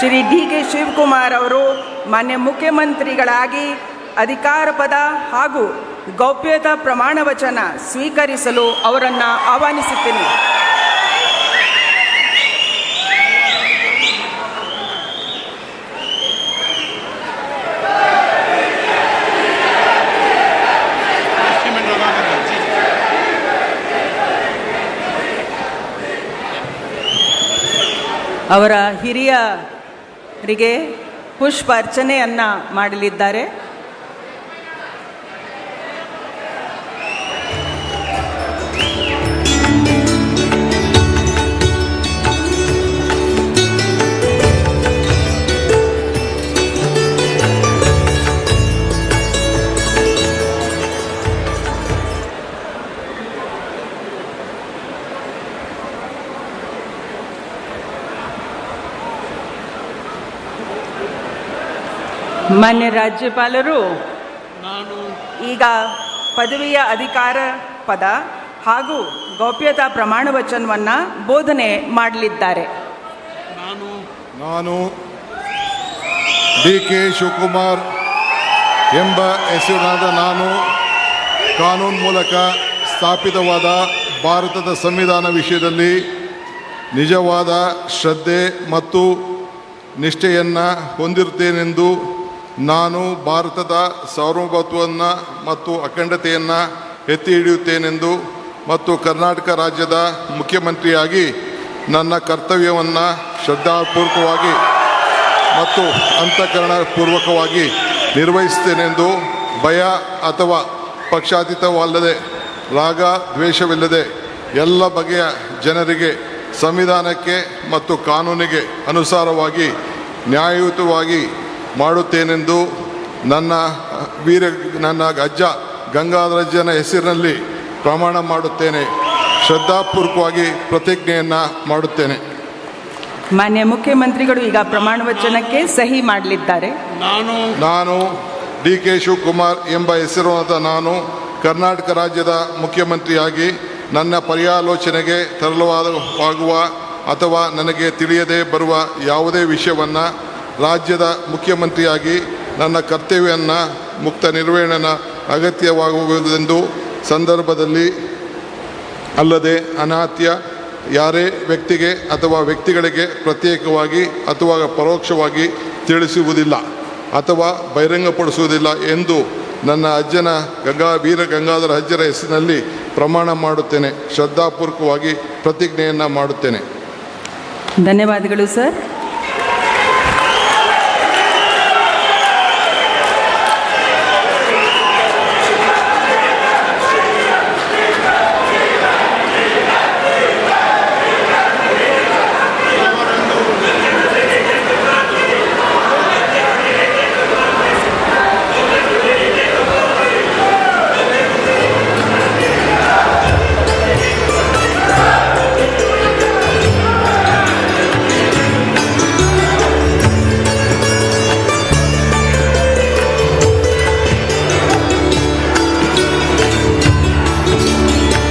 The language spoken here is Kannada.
ಶ್ರೀ ಡಿ.ಕೆ. ಶಿವಕುಮಾರ್ ಅವರು ಮಾನ್ಯ ಮುಖ್ಯಮಂತ್ರಿಗಳಾಗಿ ಅಧಿಕಾರ ಪದ ಹಾಗೂ ಗೌಪ್ಯತಾ ಪ್ರಮಾಣ ವಚನ ಸ್ವೀಕರಿಸಲು ಅವರನ್ನು ಆಹ್ವಾನಿಸುತ್ತೇನೆ. ಅವರ ಹಿರಿಯರಿಗೆ ಪುಷ್ಪ ಅರ್ಚನೆಯನ್ನು ಮಾಡಲಿದ್ದಾರೆ. ಮಾನ್ಯ ರಾಜ್ಯಪಾಲರು ಈಗ ಪದವಿಯ ಅಧಿಕಾರ ಪದ ಹಾಗೂ ಗೌಪ್ಯತಾ ಪ್ರಮಾಣ ವಚನವನ್ನು ಬೋಧನೆ ಮಾಡಲಿದ್ದಾರೆ. ನಾನು ಡಿ.ಕೆ. ಶಿವಕುಮಾರ್ ಎಂಬ ಹೆಸರಿನಾದ ನಾನು ಕಾನೂನು ಮೂಲಕ ಸ್ಥಾಪಿತವಾದ ಭಾರತದ ಸಂವಿಧಾನ ವಿಷಯದಲ್ಲಿ ನಿಜವಾದ ಶ್ರದ್ಧೆ ಮತ್ತು ನಿಷ್ಠೆಯನ್ನು ಹೊಂದಿರುತ್ತೇನೆಂದು ನಾನು ಭಾರತದ ಸಾರ್ವಭೌಮತ್ವವನ್ನು ಮತ್ತು ಅಖಂಡತೆಯನ್ನು ಎತ್ತಿ ಹಿಡಿಯುತ್ತೇನೆಂದು ಮತ್ತು ಕರ್ನಾಟಕ ರಾಜ್ಯದ ಮುಖ್ಯಮಂತ್ರಿಯಾಗಿ ನನ್ನ ಕರ್ತವ್ಯವನ್ನು ಶ್ರದ್ಧಾಪೂರ್ವಕವಾಗಿ ಮತ್ತು ಅಂತಃಕರಣಪೂರ್ವಕವಾಗಿ ನಿರ್ವಹಿಸುತ್ತೇನೆಂದು ಭಯ ಅಥವಾ ಪಕ್ಷಾತೀತವಲ್ಲದೆ ರಾಗ ದ್ವೇಷವಿಲ್ಲದೆ ಎಲ್ಲ ಬಗೆಯ ಜನರಿಗೆ ಸಂವಿಧಾನಕ್ಕೆ ಮತ್ತು ಕಾನೂನಿಗೆ ಅನುಸಾರವಾಗಿ ನ್ಯಾಯಯುತವಾಗಿ ಮಾಡುತ್ತೇನೆಂದು ನನ್ನ ಅಜ್ಜ ಗಂಗಾಧರಜ್ಜನ ಹೆಸರಿನಲ್ಲಿ ಪ್ರಮಾಣ ಮಾಡುತ್ತೇನೆ. ಶ್ರದ್ಧಾಪೂರ್ವಕವಾಗಿ ಪ್ರತಿಜ್ಞೆಯನ್ನು ಮಾಡುತ್ತೇನೆ. ಮಾನ್ಯ ಮುಖ್ಯಮಂತ್ರಿಗಳು ಈಗ ಪ್ರಮಾಣ ವಚನಕ್ಕೆ ಸಹಿ ಮಾಡಲಿದ್ದಾರೆ. ನಾನು ಡಿ.ಕೆ. ಶಿವಕುಮಾರ್ ಎಂಬ ಹೆಸರಿನಾದ ನಾನು ಕರ್ನಾಟಕ ರಾಜ್ಯದ ಮುಖ್ಯಮಂತ್ರಿಯಾಗಿ ನನ್ನ ಪರ್ಯಾಲೋಚನೆಗೆ ತರಲಾಗುವ ಅಥವಾ ನನಗೆ ತಿಳಿಯದೇ ಬರುವ ಯಾವುದೇ ವಿಷಯವನ್ನು ರಾಜ್ಯದ ಮುಖ್ಯಮಂತ್ರಿಯಾಗಿ ನನ್ನ ಕರ್ತವ್ಯವನ್ನು ಮುಕ್ತ ನಿರ್ವಹಣೆ ಅಗತ್ಯವಾಗುವುದೆಂದು ಸಂದರ್ಭದಲ್ಲಿ ಅಲ್ಲದೆ ಅನಾತ್ಯ ಯಾರೇ ವ್ಯಕ್ತಿಗೆ ಅಥವಾ ವ್ಯಕ್ತಿಗಳಿಗೆ ಪ್ರತ್ಯೇಕವಾಗಿ ಅಥವಾ ಪರೋಕ್ಷವಾಗಿ ತಿಳಿಸುವುದಿಲ್ಲ ಅಥವಾ ಬಹಿರಂಗಪಡಿಸುವುದಿಲ್ಲ ಎಂದು ನನ್ನ ಅಜ್ಜನ ವೀರ ಗಂಗಾಧರ ಅಜ್ಜರ ಹೆಸರಿನಲ್ಲಿ ಪ್ರಮಾಣ ಮಾಡುತ್ತೇನೆ. ಶ್ರದ್ಧಾಪೂರ್ವಕವಾಗಿ ಪ್ರತಿಜ್ಞೆಯನ್ನು ಮಾಡುತ್ತೇನೆ. ಧನ್ಯವಾದಗಳು ಸರ್.